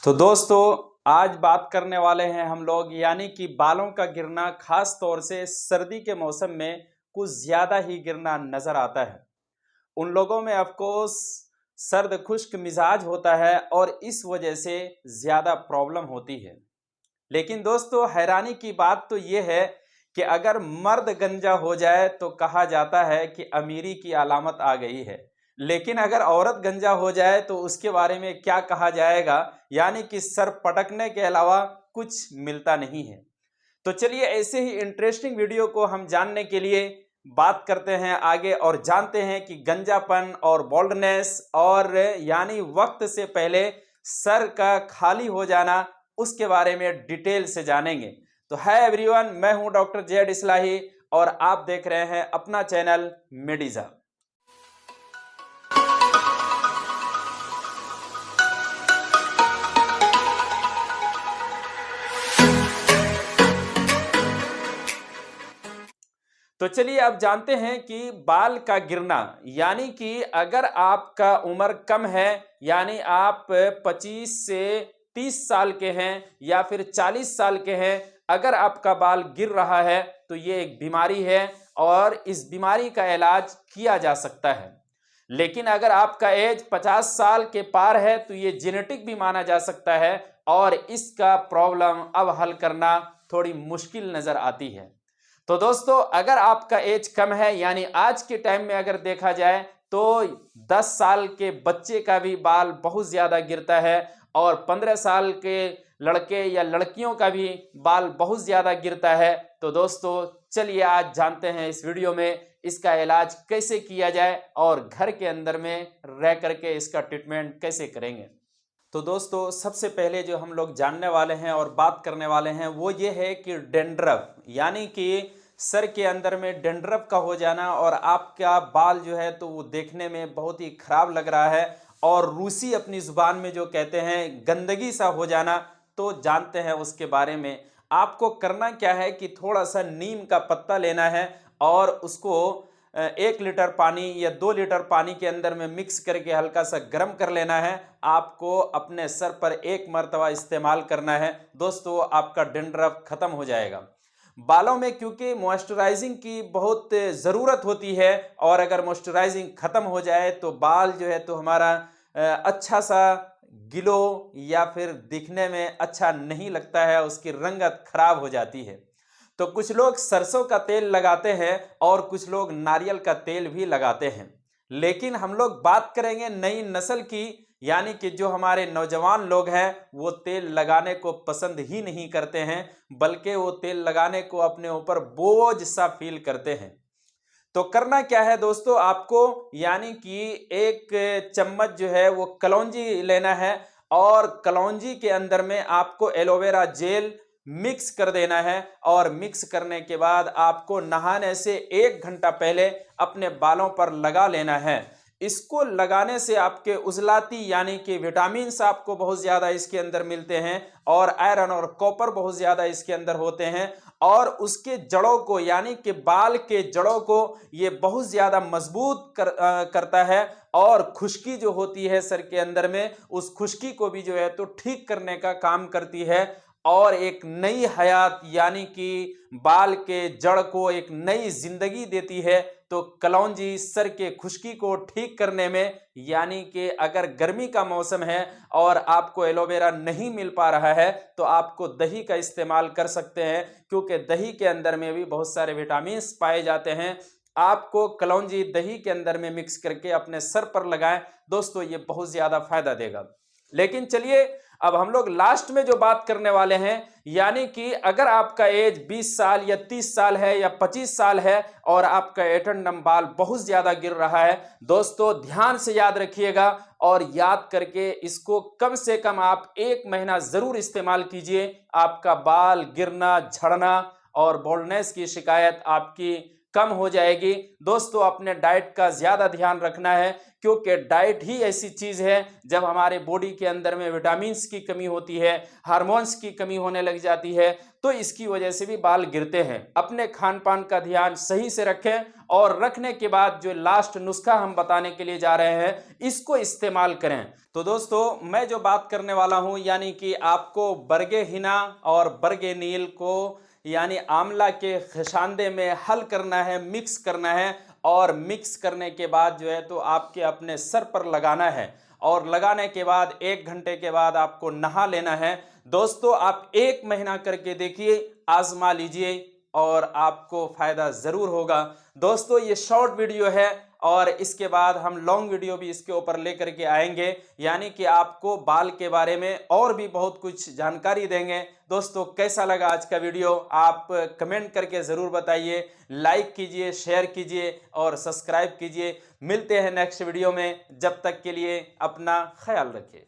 तो दोस्तों आज बात करने वाले हैं हम लोग यानी कि बालों का गिरना खास तौर से सर्दी के मौसम में कुछ ज़्यादा ही गिरना नज़र आता है। उन लोगों में ऑफ कोर्स सर्द खुश्क मिजाज होता है और इस वजह से ज़्यादा प्रॉब्लम होती है। लेकिन दोस्तों हैरानी की बात तो ये है कि अगर मर्द गंजा हो जाए तो कहा जाता है कि अमीरी की अलामत आ गई है। लेकिन अगर औरत गंजा हो जाए तो उसके बारे में क्या कहा जाएगा, यानी कि सर पटकने के अलावा कुछ मिलता नहीं है। तो चलिए ऐसे ही इंटरेस्टिंग वीडियो को हम जानने के लिए बात करते हैं आगे और जानते हैं कि गंजापन और बॉल्डनेस और यानी वक्त से पहले सर का खाली हो जाना उसके बारे में डिटेल से जानेंगे। तो है एवरीवन, मैं हूं डॉक्टर जेड इस्लाही और आप देख रहे हैं अपना चैनल मेडिजा। तो चलिए अब जानते हैं कि बाल का गिरना यानी कि अगर आपका उम्र कम है यानी आप 25 से 30 साल के हैं या फिर 40 साल के हैं, अगर आपका बाल गिर रहा है तो ये एक बीमारी है और इस बीमारी का इलाज किया जा सकता है। लेकिन अगर आपका एज 50 साल के पार है तो ये जेनेटिक भी माना जा सकता है और इसका प्रॉब्लम अब हल करना थोड़ी मुश्किल नज़र आती है। तो दोस्तों अगर आपका एज कम है यानी आज के टाइम में अगर देखा जाए तो 10 साल के बच्चे का भी बाल बहुत ज़्यादा गिरता है और 15 साल के लड़के या लड़कियों का भी बाल बहुत ज़्यादा गिरता है। तो दोस्तों चलिए आज जानते हैं इस वीडियो में इसका इलाज कैसे किया जाए और घर के अंदर में रह करके इसका ट्रीटमेंट कैसे करेंगे। तो दोस्तों सबसे पहले जो हम लोग जानने वाले हैं और बात करने वाले हैं वो ये है कि डेंड्रफ यानी कि सर के अंदर में डेंड्रफ का हो जाना और आपका बाल जो है तो वो देखने में बहुत ही खराब लग रहा है और रूसी अपनी ज़ुबान में जो कहते हैं गंदगी सा हो जाना। तो जानते हैं उसके बारे में। आपको करना क्या है कि थोड़ा सा नीम का पत्ता लेना है और उसको 1 लीटर पानी या 2 लीटर पानी के अंदर में मिक्स करके हल्का सा गर्म कर लेना है। आपको अपने सर पर एक मर्तबा इस्तेमाल करना है। दोस्तों आपका डेंड्रफ खत्म हो जाएगा। बालों में क्योंकि मॉइस्चराइजिंग की बहुत ज़रूरत होती है और अगर मॉइस्चराइजिंग ख़त्म हो जाए तो बाल जो है तो हमारा अच्छा सा गिलो या फिर दिखने में अच्छा नहीं लगता है, उसकी रंगत खराब हो जाती है। तो कुछ लोग सरसों का तेल लगाते हैं और कुछ लोग नारियल का तेल भी लगाते हैं। लेकिन हम लोग बात करेंगे नई नस्ल की यानी कि जो हमारे नौजवान लोग हैं वो तेल लगाने को पसंद ही नहीं करते हैं, बल्कि वो तेल लगाने को अपने ऊपर बोझ सा फील करते हैं। तो करना क्या है दोस्तों, आपको यानी कि एक चम्मच जो है वो कलौंजी लेना है और कलौंजी के अंदर में आपको एलोवेरा जेल मिक्स कर देना है और मिक्स करने के बाद आपको नहाने से 1 घंटा पहले अपने बालों पर लगा लेना है। इसको लगाने से आपके उजलाती यानी कि विटामिन्स आपको बहुत ज़्यादा इसके अंदर मिलते हैं और आयरन और कॉपर बहुत ज़्यादा इसके अंदर होते हैं और उसके जड़ों को यानी कि बाल के जड़ों को ये बहुत ज़्यादा मजबूत करता है और खुश्की जो होती है सर के अंदर में उस खुश्की को भी जो है तो ठीक करने का काम करती है और एक नई हयात यानी कि बाल के जड़ को एक नई जिंदगी देती है। तो कलौंजी सर के खुश्की को ठीक करने में यानी कि अगर गर्मी का मौसम है और आपको एलोवेरा नहीं मिल पा रहा है तो आपको दही का इस्तेमाल कर सकते हैं, क्योंकि दही के अंदर में भी बहुत सारे विटामिन्स पाए जाते हैं। आपको कलौंजी दही के अंदर में मिक्स करके अपने सर पर लगाएं। दोस्तों ये बहुत ज़्यादा फायदा देगा। लेकिन चलिए अब हम लोग लास्ट में जो बात करने वाले हैं यानी कि अगर आपका एज 20 साल या 30 साल है या 25 साल है और आपका एटंडम बाल बहुत ज़्यादा गिर रहा है, दोस्तों ध्यान से याद रखिएगा और याद करके इसको कम से कम आप 1 महीना ज़रूर इस्तेमाल कीजिए। आपका बाल गिरना, झड़ना और बॉल्डनेस की शिकायत आपकी कम हो जाएगी। दोस्तों अपने डाइट का ज़्यादा ध्यान रखना है, क्योंकि डाइट ही ऐसी चीज़ है जब हमारे बॉडी के अंदर में विटामिन्स की कमी होती है, हार्मोन्स की कमी होने लग जाती है, तो इसकी वजह से भी बाल गिरते हैं। अपने खान पान का ध्यान सही से रखें और रखने के बाद जो लास्ट नुस्खा हम बताने के लिए जा रहे हैं इसको इस्तेमाल करें। तो दोस्तों मैं जो बात करने वाला हूं यानी कि आपको बरगे हिना और बरगे नील को यानी आंवला के खशांदे में हल करना है, मिक्स करना है, और मिक्स करने के बाद जो है तो आपके अपने सर पर लगाना है, और लगाने के बाद 1 घंटे के बाद आपको नहा लेना है। दोस्तों आप 1 महीना करके देखिए, आजमा लीजिए और आपको फायदा जरूर होगा। दोस्तों ये शॉर्ट वीडियो है और इसके बाद हम लॉन्ग वीडियो भी इसके ऊपर लेकर के आएंगे, यानी कि आपको बाल के बारे में और भी बहुत कुछ जानकारी देंगे। दोस्तों कैसा लगा आज का वीडियो आप कमेंट करके ज़रूर बताइए, लाइक कीजिए, शेयर कीजिए और सब्सक्राइब कीजिए। मिलते हैं नेक्स्ट वीडियो में, जब तक के लिए अपना ख्याल रखिए।